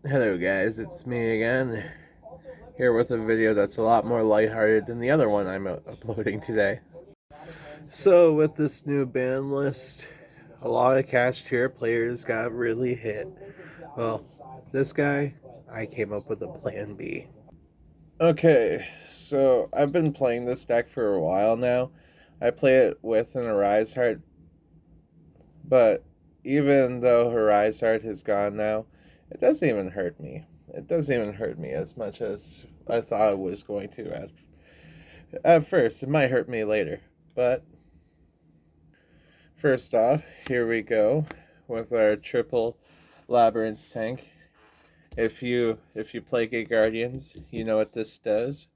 Hello guys, it's me again, here with a video that's a lot more lighthearted than the other one I'm uploading today. So with this new ban list, a lot of Kashtira players got really hit. Well, this guy, I came up with a plan B. Okay, so I've been playing this deck for a while now. I play it with an Arise Heart, but even though Arise Heart has gone now, it doesn't even hurt me. It doesn't even hurt me as much as I thought it was going to at first. It might hurt me later. But first off, here we go with our triple Labyrinth tank. If you play Gate Guardians, you know what this does.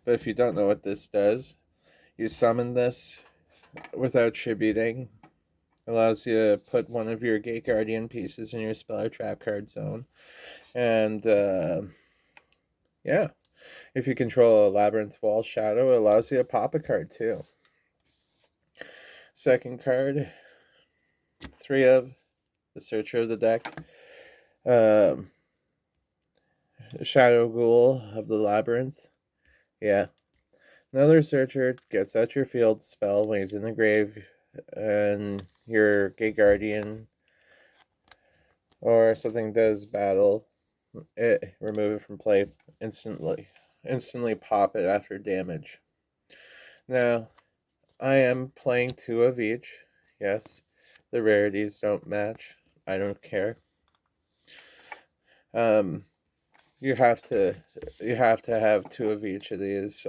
But if you don't know what this does, you summon this without tributing. Allows you to put one of your Gate Guardian pieces in your spell or trap card zone. And yeah, if you control a Labyrinth Wall Shadow, it allows you to pop a card too. Second card, 3 of the Searcher of the deck. Shadow Ghoul of the Labyrinth. Yeah. Another Searcher gets out your field spell when he's in the grave, and your Gate Guardian or something does battle, remove it from play instantly. Instantly pop it after damage. Now, I am playing 2 of each. Yes, the rarities don't match. I don't care. Um, you have to have 2 of each of these.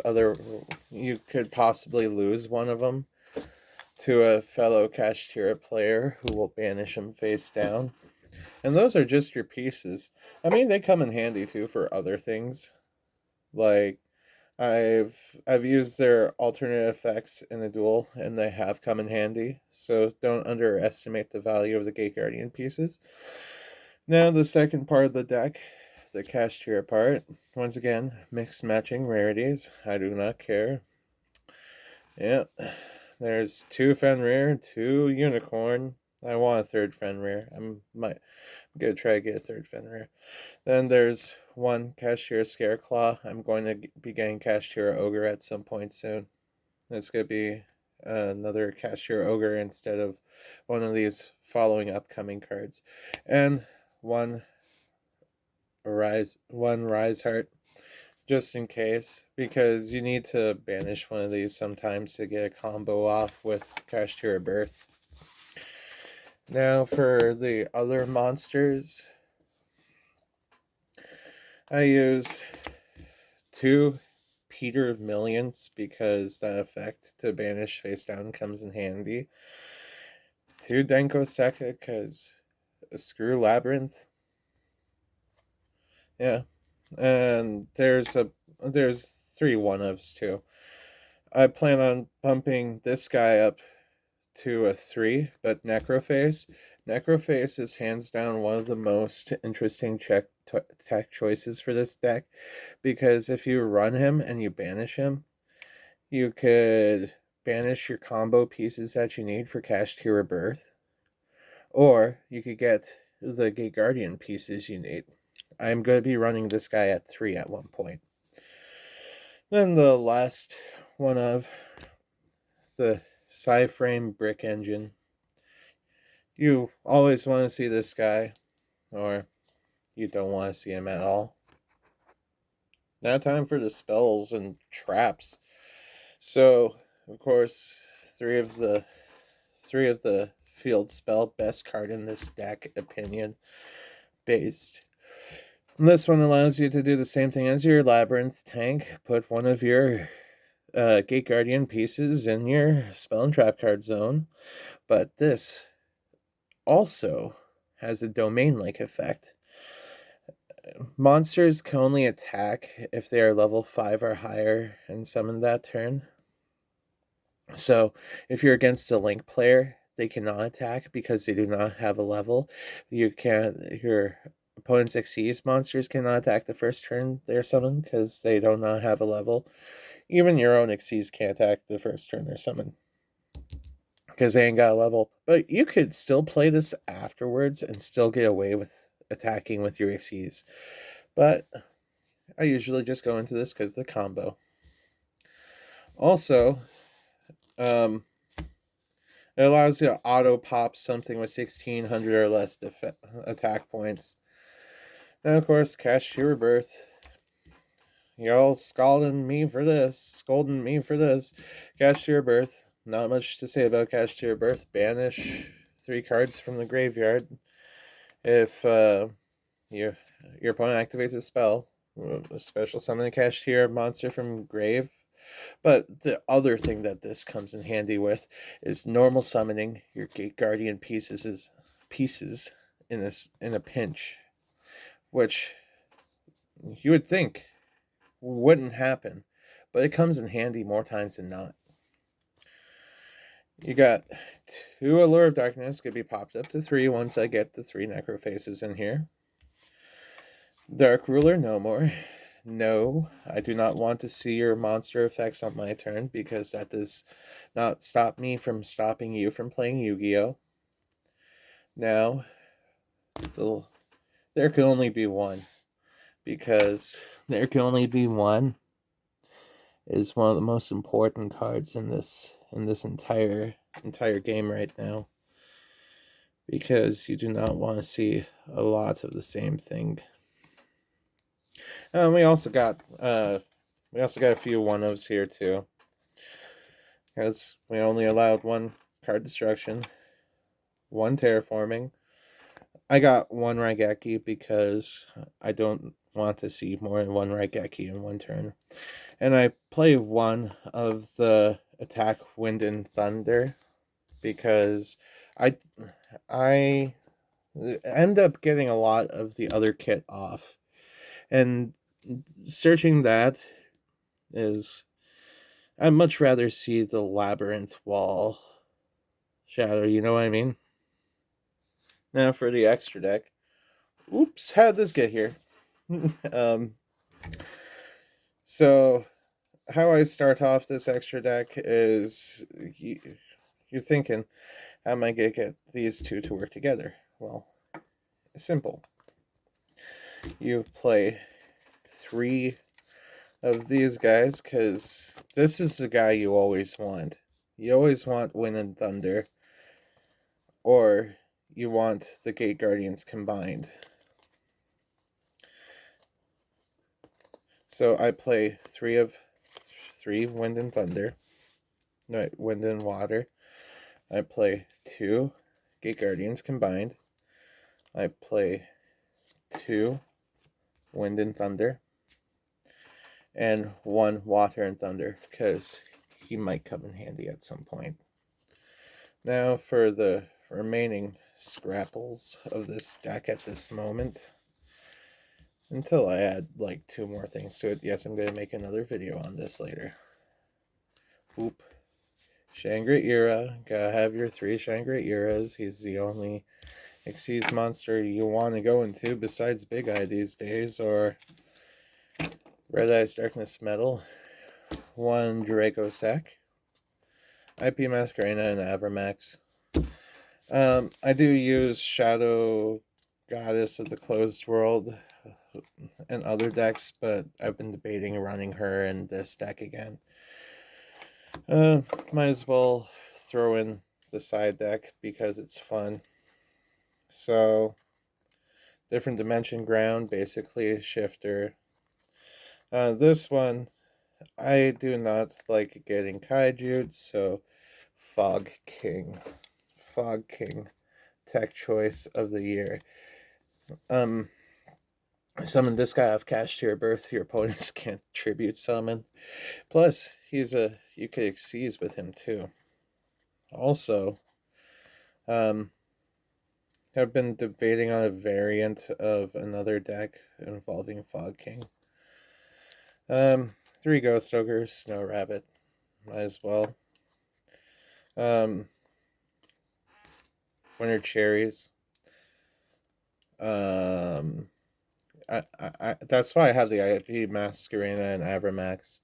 You could possibly lose one of them to a fellow Kashtira player who will banish him face down. And those are just your pieces. I mean, they come in handy too for other things. Like I've used their alternate effects in a duel, and they have come in handy. So don't underestimate the value of the Gate Guardian pieces. Now the second part of the deck, the Kashtira part. Once again, mixed matching rarities. I do not care. Yeah, there's 2 Fenrir, 2 Unicorn. I want a 3rd Fenrir. I'm gonna try to get a 3rd Fenrir. Then there's 1 Kashtira Scareclaw. I'm going to be getting Kashtira Ogre at some point soon. It's going to be another Kashtira Ogre instead of one of these following upcoming cards. And one Rise Heart, just in case, because you need to banish one of these sometimes to get a combo off with Kashtira Birth. Now for the other monsters, I use 2 Peter of Millions because that effect to banish face down comes in handy. 2 Denko Sekka because screw Labyrinth. Yeah. And there's 3 one-ofs too. I plan on bumping this guy up to a 3, but Necroface is hands down one of the most interesting tech choices for this deck, because if you run him and you banish him, you could banish your combo pieces that you need for Kashtira Birth, or you could get the Gate Guardian pieces you need. I'm going to be running this guy at 3 at one point. Then the last one of the Psyframe Brick Engine. You always want to see this guy, or you don't want to see him at all. Now time for the spells and traps. So, of course, three of the field spell, best card in this deck, opinion based. And this one allows you to do the same thing as your Labyrinth tank. Put one of your Gate Guardian pieces in your spell and trap card zone. But this also has a domain-like effect. Monsters can only attack if they are level 5 or higher and summoned that turn. So if you're against a Link player, they cannot attack because they do not have a level. Your opponent's Xyz monsters cannot attack the first turn they're summoned because they do not have a level. Even your own Xyz can't attack the first turn they're summoned because they ain't got a level. But you could still play this afterwards and still get away with attacking with your Xyz. But I usually just go into this because the combo. Also, it allows you to auto pop something with 1600 or less attack points. Now, of course, Kashtira Birth. Y'all scolding me for this. Kashtira Birth. Not much to say about Kashtira Birth. Banish 3 cards from the graveyard. If your opponent activates a spell, a special summon a Kashtira monster from grave. But the other thing that this comes in handy with is normal summoning your Gate Guardian pieces in a pinch, which you would think wouldn't happen, but it comes in handy more times than not. You got 2 Allure of Darkness, could be popped up to 3 once I get the 3 Necrophases in here. Dark Ruler, no more. No, I do not want to see your monster effects on my turn, because that does not stop me from stopping you from playing Yu-Gi-Oh! Now, there can only be one, because there can only be one is one of the most important cards in this entire game right now, because you do not want to see a lot of the same thing. We also got a few 1-ofs here too, because we only allowed 1 card destruction, 1 terraforming. I got 1 Raigeki because I don't want to see more than 1 Raigeki in 1 turn. And I play 1 of the attack Wind and Thunder because I end up getting a lot of the other kit off. And searching that is, I'd much rather see the Labyrinth Wall Shadow, you know what I mean? Now for the extra deck. Oops, how'd this get here? So how I start off this extra deck is, you're thinking, how am I going to get these 2 to work together? Well, simple. You play 3 of these guys, because this is the guy you always want. You always want Wind and Thunder, or you want the Gate Guardians combined. So I play 3 Wind and Thunder. No, Wind and Water. I play 2 Gate Guardians combined. I play 2 Wind and Thunder. And 1 Water and Thunder, because he might come in handy at some point. Now for the remaining scrapples of this deck at this moment, until I add like 2 more things to it. Yes, I'm going to make another video on this later. Oop. Shangri-Ira. Gotta have your 3 Shangri-Iras. He's the only Xyz monster you want to go into besides Big Eye these days, or Red Eyes Darkness Metal. 1 Draco Sack. IP Masquerena and Avramax. I do use Shadow Goddess of the Closed World and other decks, but I've been debating running her in this deck again. Might as well throw in the side deck because it's fun. So, different dimension ground, basically a shifter. This one, I do not like getting kaiju, so Fog King, tech choice of the year. Summon this guy off Kashtira Birth. Your opponents can't tribute summon. Plus, you could Xyz with him too. Also, I've been debating on a variant of another deck involving Fog King. 3 Ghost Ogres, Snow Rabbit, might as well. Winter Cherries. That's why I have the IP Masquerena and Avramax.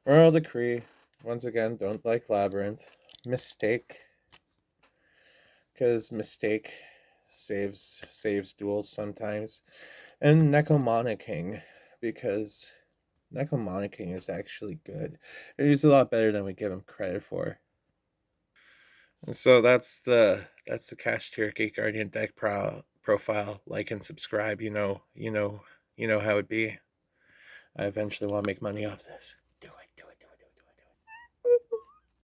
Royal Decree. Once again, don't like Labyrinth. Mistake. Because Mistake saves duels sometimes, and Necomana King, because Necomana King is actually good. He's a lot better than we give him credit for. And so that's the Kashtira Gate Guardian deck profile. Like and subscribe. You know how it be. I eventually want to make money off this.